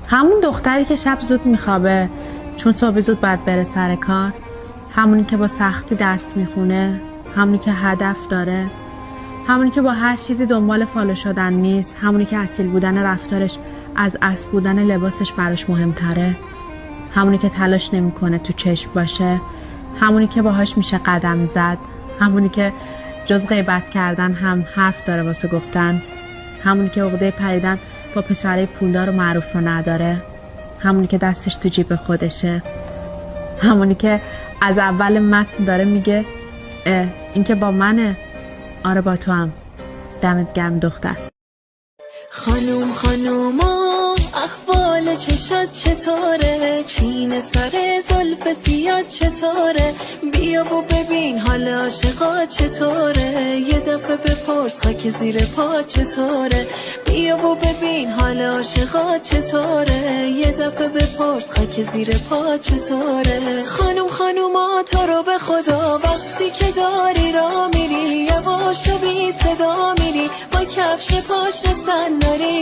همون دختری که شب زود میخوابه چون صبح زود باید بره سر کار، همونی که با سختی درس میخونه، همونی که هدف داره، همونی که با هر چیزی دنبال فالو شدن نیست، همونی که اصیل بودن رفتارش از اصل بودن لباسش براش مهمتره، همونی که تلاش نمیکنه تو چشم باشه، همونی که باهاش میشه قدم زد، همونی که جز غیبت کردن هم حرف داره واسه گفتن، همونی که عقده پریدن با پسرای پولدار و معروف رو نداره، همونی که دستش تو جیب خودشه، همونی که از اول متن داره میگه این که با منه، آره با تو هم، دمت گرم دختر. خانوما احوال چشات چطوره؟ چین سر زلف سیاد چطوره؟ بیا و ببین حال عاشقات چطوره؟ یه دفعه بپرس خاک زیر پا چطوره؟ بیا و ببین حال عاشقات چطوره؟ یه دفعه بپرس خاک زیر پا چطوره؟ خانوما تو رو به خدا وقتی که داری را میری یواش و بی صدا میری با کفش پاشنه سن داری